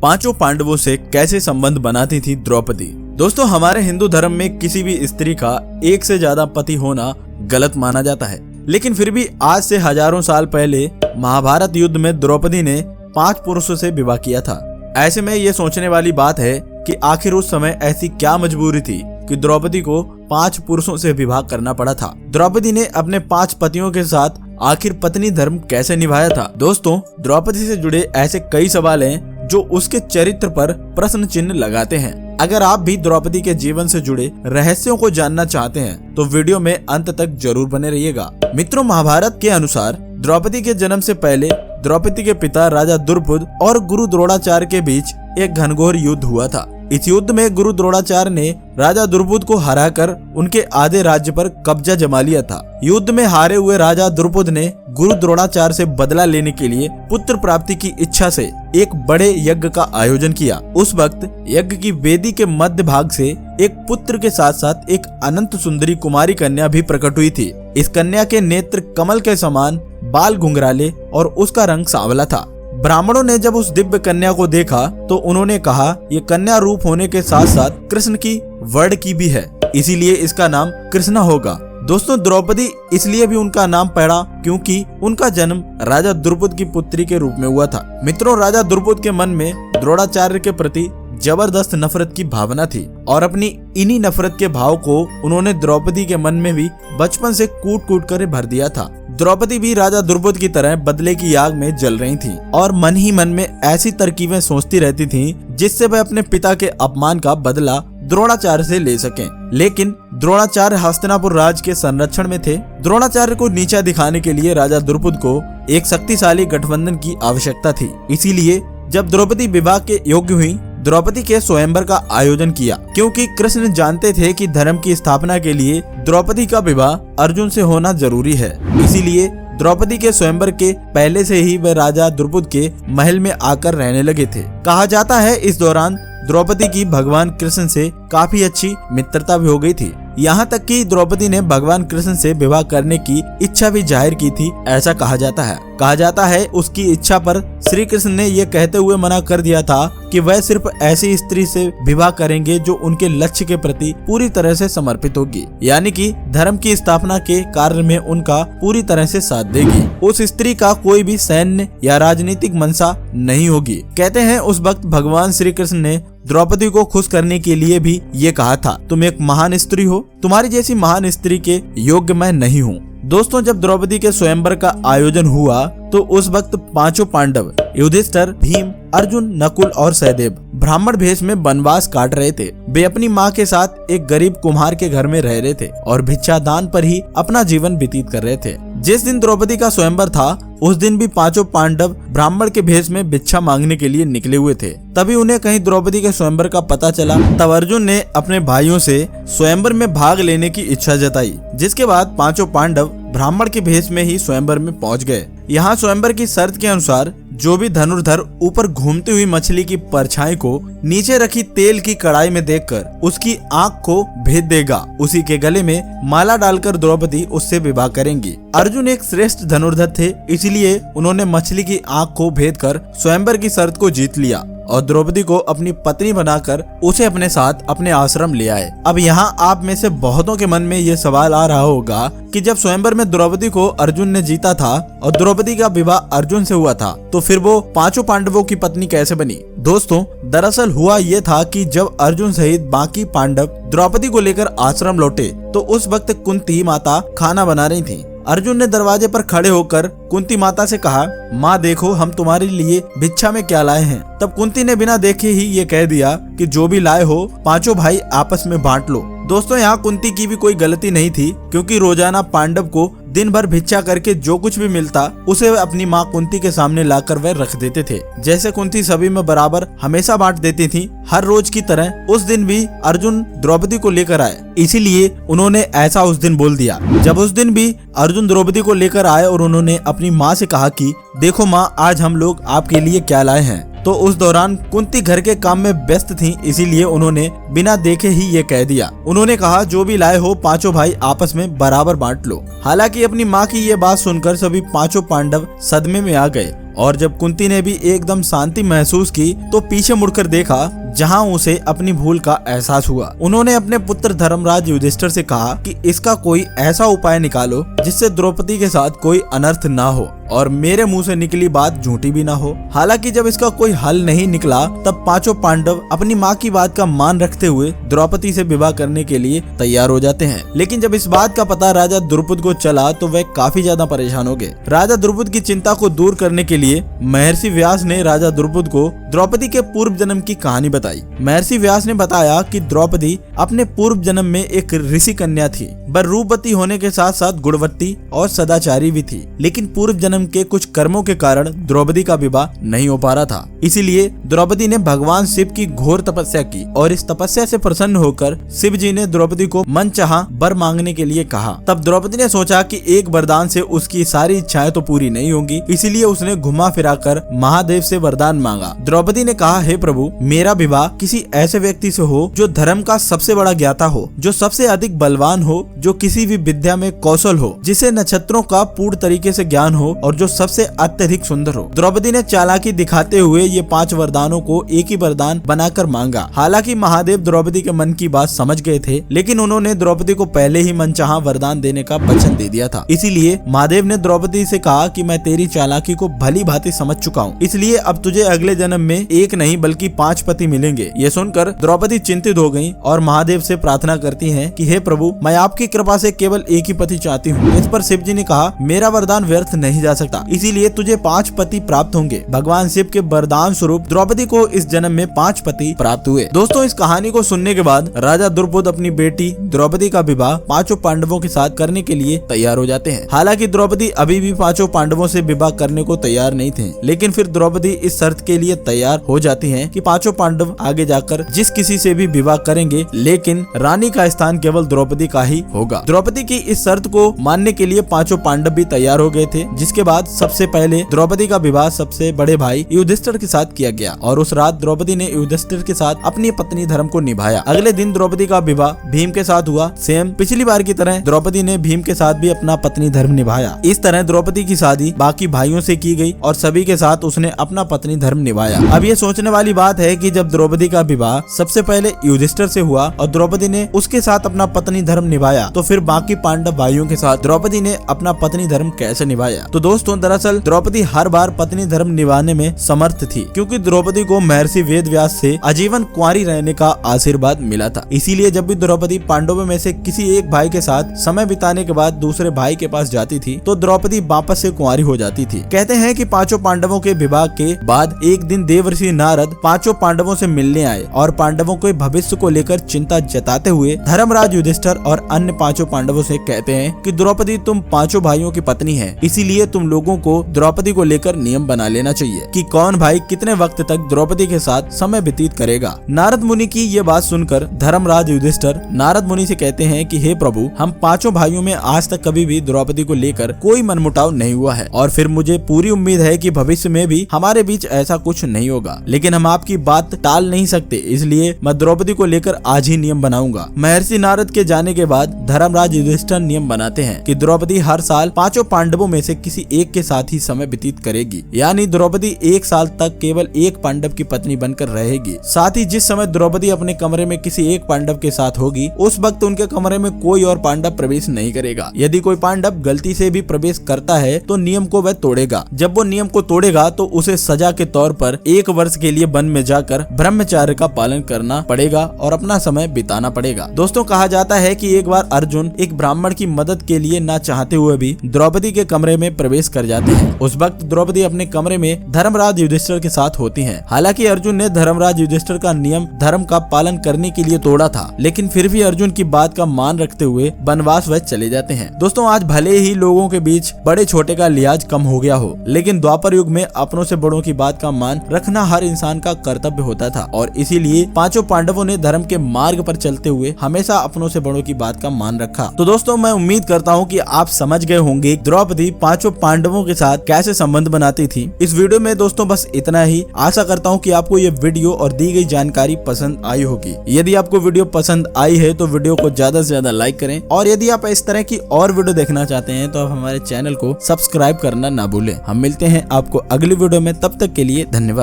पांचों पांडवों से कैसे संबंध बनाती थी द्रौपदी। दोस्तों, हमारे हिंदू धर्म में किसी भी स्त्री का एक से ज्यादा पति होना गलत माना जाता है, लेकिन फिर भी आज से हजारों साल पहले महाभारत युद्ध में द्रौपदी ने 5 पुरुषों से विवाह किया था। ऐसे में ये सोचने वाली बात है कि आखिर उस समय ऐसी क्या मजबूरी थी कि द्रौपदी को 5 पुरुषों से विवाह करना पड़ा था। द्रौपदी ने अपने 5 पतियों के साथ आखिर पत्नी धर्म कैसे निभाया था। दोस्तों, द्रौपदी से जुड़े ऐसे कई सवाल हैं जो उसके चरित्र पर प्रश्न चिन्ह लगाते हैं। अगर आप भी द्रौपदी के जीवन से जुड़े रहस्यों को जानना चाहते हैं तो वीडियो में अंत तक जरूर बने रहिएगा। मित्रों, महाभारत के अनुसार द्रौपदी के जन्म से पहले द्रौपदी के पिता राजा द्रुपद और गुरु द्रोणाचार्य के बीच एक घनघोर युद्ध हुआ था। इस युद्ध में गुरु द्रोणाचार्य ने राजा द्रुपद को हराकर उनके आधे राज्य पर कब्जा जमा लिया था। युद्ध में हारे हुए राजा द्रुपद ने गुरु द्रोणाचार्य से बदला लेने के लिए पुत्र प्राप्ति की इच्छा से एक बड़े यज्ञ का आयोजन किया। उस वक्त यज्ञ की वेदी के मध्य भाग से एक पुत्र के साथ साथ एक अनंत सुंदरी कुमारी कन्या भी प्रकट हुई थी। इस कन्या के नेत्र कमल के समान, बाल घुंघराले और उसका रंग सांवला था। ब्राह्मणों ने जब उस दिव्य कन्या को देखा तो उन्होंने कहा, ये कन्या रूप होने के साथ साथ कृष्ण की वर्ण की भी है, इसीलिए इसका नाम कृष्णा होगा। दोस्तों, द्रौपदी इसलिए भी उनका नाम पड़ा क्योंकि उनका जन्म राजा द्रुपद की पुत्री के रूप में हुआ था। मित्रों, राजा द्रुपद के मन में द्रोणाचार्य के प्रति जबरदस्त नफरत की भावना थी और अपनी इन्हीं नफरत के भाव को उन्होंने द्रौपदी के मन में भी बचपन से कूट कूट कर भर दिया था। द्रौपदी भी राजा द्रुपद की तरह बदले की आग में जल रही थी और मन ही मन में ऐसी तरकीबें सोचती रहती थी जिससे वह अपने पिता के अपमान का बदला द्रोणाचार्य से ले सकें। लेकिन द्रोणाचार्य हस्तिनापुर राज के संरक्षण में थे। द्रोणाचार्य को नीचा दिखाने के लिए राजा द्रुपद को एक शक्तिशाली गठबंधन की आवश्यकता थी। इसीलिए जब द्रौपदी विवाह के योग्य हुई, द्रौपदी के स्वयंवर का आयोजन किया, क्योंकि कृष्ण जानते थे कि धर्म की स्थापना के लिए द्रौपदी का विवाह अर्जुन से होना जरूरी है। इसीलिए द्रौपदी के स्वयंवर के पहले से ही वे राजा द्रुपद के महल में आकर रहने लगे थे। कहा जाता है इस दौरान द्रौपदी की भगवान कृष्ण से काफी अच्छी मित्रता भी हो गई थी। यहाँ तक कि द्रौपदी ने भगवान कृष्ण से विवाह करने की इच्छा भी जाहिर की थी, ऐसा कहा जाता है उसकी इच्छा पर श्री कृष्ण ने ये कहते हुए मना कर दिया था कि वह सिर्फ ऐसी स्त्री से विवाह करेंगे जो उनके लक्ष्य के प्रति पूरी तरह से समर्पित होगी, यानी कि धर्म की स्थापना के कार्य में उनका पूरी तरह से साथ देगी। उस स्त्री का कोई भी सैन्य या राजनीतिक मनसा नहीं होगी। कहते हैं उस वक्त भगवान श्री कृष्ण ने द्रौपदी को खुश करने के लिए भी ये कहा था, तुम एक महान स्त्री हो, तुम्हारी जैसी महान स्त्री के योग्य मैं नहीं हूँ। दोस्तों, जब द्रौपदी के स्वयंवर का आयोजन हुआ तो उस वक्त 5 पांडव युधिष्ठिर, भीम, अर्जुन, नकुल और सहदेव ब्राह्मण भेष में वनवास काट रहे थे। वे अपनी माँ के साथ एक गरीब कुम्हार के घर में रह रहे थे और भिक्षादान पर ही अपना जीवन व्यतीत कर रहे थे। जिस दिन द्रौपदी का स्वयंवर था उस दिन भी 5 पांडव ब्राह्मण के भेष में भिक्षा मांगने के लिए निकले हुए थे। तभी उन्हें कहीं द्रौपदी के स्वयंवर का पता चला। तब अर्जुन ने अपने भाइयों से स्वयंवर में भाग लेने की इच्छा जताई, जिसके बाद 5 पांडव ब्राह्मण के भेष में ही स्वयंवर में पहुंच गए। यहाँ स्वयंवर की शर्त के अनुसार जो भी धनुर्धर ऊपर घूमती हुई मछली की परछाई को नीचे रखी तेल की कढ़ाई में देखकर उसकी आंख को भेद देगा, उसी के गले में माला डालकर द्रौपदी उससे विवाह करेंगी। अर्जुन एक श्रेष्ठ धनुर्धर थे, इसलिए उन्होंने मछली की आंख को भेद कर स्वयंवर की शर्त को जीत लिया और द्रौपदी को अपनी पत्नी बनाकर उसे अपने साथ अपने आश्रम ले आए। अब यहाँ आप में से बहुतों के मन में ये सवाल आ रहा होगा कि जब स्वयंवर में द्रौपदी को अर्जुन ने जीता था और द्रौपदी का विवाह अर्जुन से हुआ था तो फिर वो 5 पांडवों की पत्नी कैसे बनी। दोस्तों, दरअसल हुआ ये था कि जब अर्जुन सहित बाकी पांडव द्रौपदी को लेकर आश्रम लौटे तो उस वक्त कुंती माता खाना बना रही थी। अर्जुन ने दरवाजे पर खड़े होकर कुंती माता से कहा, माँ देखो हम तुम्हारे लिए भिक्षा में क्या लाए हैं। तब कुंती ने बिना देखे ही ये कह दिया कि जो भी लाए हो 5 भाई आपस में बांट लो। दोस्तों, यहाँ कुंती की भी कोई गलती नहीं थी, क्योंकि रोजाना पांडव को दिन भर भिक्षा करके जो कुछ भी मिलता उसे अपनी माँ कुंती के सामने लाकर वह रख देते थे। जैसे कुंती सभी में बराबर हमेशा बांट देती थी, हर रोज की तरह उस दिन भी अर्जुन द्रौपदी को लेकर आए, इसीलिए उन्होंने ऐसा उस दिन बोल दिया। जब उस दिन भी अर्जुन द्रौपदी को लेकर आए और उन्होंने अपनी माँ से कहा कि देखो माँ, आज हम लोग आपके लिए क्या लाए हैं, तो उस दौरान कुंती घर के काम में व्यस्त थी, इसीलिए उन्होंने बिना देखे ही ये कह दिया। उन्होंने कहा जो भी लाए हो 5 भाई आपस में बराबर बांट लो। हालांकि अपनी माँ की ये बात सुनकर सभी 5 पांडव सदमे में आ गए और जब कुंती ने भी एकदम शांति महसूस की तो पीछे मुड़कर देखा, जहां उसे अपनी भूल का एहसास हुआ। उन्होंने अपने पुत्र धर्मराज युधिष्ठिर से कहा कि इसका कोई ऐसा उपाय निकालो जिससे द्रौपदी के साथ कोई अनर्थ ना हो और मेरे मुंह से निकली बात झूठी भी ना हो। हालांकि जब इसका कोई हल नहीं निकला तब पांचों पांडव अपनी माँ की बात का मान रखते हुए द्रौपदी से विवाह करने के लिए तैयार हो जाते हैं। लेकिन जब इस बात का पता राजा द्रुपद को चला तो वह काफी ज्यादा परेशान हो गए। राजा द्रुपद की चिंता को दूर करने के लिए महर्षि व्यास ने राजा द्रुपद को द्रौपदी के पूर्व जन्म की कहानी बताई। महर्षि व्यास ने बताया कि द्रौपदी अपने पूर्व जन्म में एक ऋषि कन्या थी। वह रूपवती होने के साथ साथ गुणवती और सदाचारी भी थी, लेकिन पूर्व जन्म के कुछ कर्मों के कारण द्रौपदी का विवाह नहीं हो पा रहा था। इसीलिए द्रौपदी ने भगवान शिव की घोर तपस्या की और इस तपस्या से प्रसन्न होकर शिव जी ने द्रौपदी को मनचाहा वर मांगने के लिए कहा। तब द्रौपदी ने सोचा कि एक वरदान से उसकी सारी इच्छाएं तो पूरी नहीं होंगी, इसीलिए उसने घुमा फिराकर महादेव से वरदान मांगा। द्रौपदी ने कहा, हे प्रभु, मेरा विवाह किसी ऐसे व्यक्ति से हो जो धर्म का सबसे बड़ा ज्ञाता हो, जो सबसे अधिक बलवान हो, जो किसी भी विद्या में कौशल हो, जिसे नक्षत्रों का पूर्ण तरीके से ज्ञान हो और जो सबसे अत्यधिक सुंदर हो। द्रौपदी ने चालाकी दिखाते हुए ये 5 वरदानों को एक ही वरदान बनाकर मांगा। हालांकि महादेव द्रौपदी के मन की बात समझ गए थे, लेकिन उन्होंने द्रौपदी को पहले ही मनचाहा वरदान देने का वचन दे दिया था। इसीलिए महादेव ने द्रौपदी से कहा कि मैं तेरी चालाकी को भली भांति समझ चुका हूँ, इसलिए अब तुझे अगले जन्म में एक नहीं बल्कि 5 पति मिलेंगे। ये सुनकर द्रौपदी चिंतित हो गयी और महादेव से प्रार्थना करती है कि हे प्रभु, मैं आपकी कृपा से केवल एक ही पति चाहती हूँ। इस पर शिव जी ने कहा, मेरा वरदान व्यर्थ नहीं जा सकता, इसीलिए तुझे 5 पति प्राप्त होंगे। भगवान शिव के वरदान स्वरूप द्रौपदी को इस जन्म में 5 पति प्राप्त हुए। दोस्तों, इस कहानी को सुनने के बाद राजा द्रुपद अपनी बेटी द्रौपदी का विवाह 5 पांडवों के साथ करने के लिए तैयार हो जाते हैं। हालांकि द्रौपदी अभी भी 5 पांडवों से विवाह करने को तैयार नहीं थे, लेकिन फिर द्रौपदी इस शर्त के लिए तैयार हो जाती हैं कि 5 पांडव आगे जाकर जिस किसी से भी विवाह करेंगे, लेकिन रानी का स्थान केवल द्रौपदी का ही होगा। द्रौपदी की इस शर्त को मानने के लिए 5 पांडव भी तैयार हो गए थे, जिसके बाद सबसे पहले द्रौपदी का विवाह सबसे बड़े भाई युधिष्ठिर के साथ किया गया और उस रात द्रौपदी ने युधिष्ठिर के साथ अपनी पत्नी धर्म को निभाया। अगले दिन द्रौपदी का विवाह भीम के साथ हुआ। सेम पिछली बार की तरह द्रौपदी ने भीम के साथ भी अपना पत्नी धर्म निभाया। इस तरह द्रौपदी की शादी बाकी भाइयों से की गई और सभी के साथ उसने अपना पत्नी धर्म निभाया। अब ये सोचने वाली बात है कि जब द्रौपदी का विवाह सबसे पहले युधिष्ठिर से हुआ और द्रौपदी ने उसके साथ अपना पत्नी धर्म निभाया, तो फिर बाकी पांडव भाइयों के साथ द्रौपदी ने अपना पत्नी धर्म कैसे निभाया? तो दोस्तों, दरअसल द्रौपदी हर बार पत्नी धर्म निभाने में समर्थ थी, क्योंकि द्रौपदी को महर्षि वेदव्यास से आजीवन कुंवारी रहने का आशीर्वाद मिला था। इसीलिए जब भी द्रौपदी पांडवों में से किसी एक भाई के साथ समय बिताने के बाद दूसरे भाई के पास जाती थी तो द्रौपदी वापस से कुंवारी हो जाती थी। कहते हैं कि 5 पांडवों के विवाह के बाद एक दिन देवर्षि नारद 5 पांडवों से मिलने आए और पांडवों के भविष्य को लेकर चिंता जताते हुए धर्मराज युधिष्ठिर और अन्य 5 पांडवों से कहते हैं कि द्रौपदी तुम 5 भाइयों की पत्नी है, इसीलिए तुम लोगों को द्रौपदी को लेकर नियम बना लेना चाहिए कि कौन भाई कितने वक्त तक द्रौपदी के साथ समय व्यतीत करेगा। नारद मुनि की ये बात सुनकर धर्मराज युधिष्ठिर नारद मुनि से कहते हैं कि हे प्रभु, हम 5 भाइयों में आज तक कभी भी द्रौपदी को लेकर कोई मनमुटाव नहीं हुआ है और फिर मुझे पूरी उम्मीद है कि भविष्य में भी हमारे बीच ऐसा कुछ नहीं होगा, लेकिन हम आपकी बात टाल नहीं सकते, इसलिए मैं द्रौपदी को लेकर आज ही नियम बनाऊंगा। महर्षि नारद के जाने के बाद धर्मराज युधिष्ठिर नियम बनाते हैं कि द्रौपदी हर साल 5 पांडवों में से किसी एक के साथ ही समय व्यतीत करेगी, यानी द्रौपदी 1 साल तक केवल एक पांडव की पत्नी बनकर रहेगी। साथ ही जिस समय द्रौपदी अपने कमरे में किसी एक पांडव के साथ होगी, उस वक्त उनके कमरे में कोई और पांडव प्रवेश नहीं करेगा। यदि कोई पांडव गलती से भी प्रवेश करता है तो नियम को वह तोड़ेगा। जब वो नियम को तोड़ेगा तो उसे सजा के तौर पर 1 वर्ष के लिए वन में जाकर ब्रह्मचर्य का पालन करना पड़ेगा और अपना समय बिताना पड़ेगा। दोस्तों, कहा जाता है कि एक बार अर्जुन एक ब्राह्मण की मदद के लिए ना चाहते हुए भी द्रौपदी के कमरे में प्रवेश कर जाते हैं। उस वक्त द्रौपदी अपने कमरे में धर्मराज युधिष्ठिर के साथ होती हैं। हालांकि अर्जुन ने धर्मराज युधिष्ठिर का नियम धर्म का पालन करने के लिए तोड़ा था, लेकिन फिर भी अर्जुन की बात का मान रखते हुए वनवास वह चले जाते हैं। दोस्तों, आज भले ही लोगों के बीच बड़े छोटे का लिहाज कम हो गया हो, लेकिन द्वापर युग में अपनों से बड़ों की बात का मान रखना हर इंसान का कर्तव्य होता था और इसीलिए पांचों पांडवों ने धर्म के मार्ग पर चलते हुए हमेशा अपनों से बड़ों की बात का मान रखा। तो दोस्तों मैं उम्मीद करता हूँ कि आप समझ गए होंगे द्रौपदी पांचों पांडवों के साथ कैसे संबंध बनाती थी। इस वीडियो में दोस्तों बस इतना ही। आशा करता हूँ कि आपको ये वीडियो और दी गई जानकारी पसंद आई होगी। यदि आपको वीडियो पसंद आई है तो वीडियो को ज्यादा से ज्यादा लाइक करें और यदि आप इस तरह की और वीडियो देखना चाहते हैं तो आप हमारे चैनल को सब्सक्राइब करना ना भूलें। हम मिलते हैं आपको अगली वीडियो में, तब तक के लिए धन्यवाद।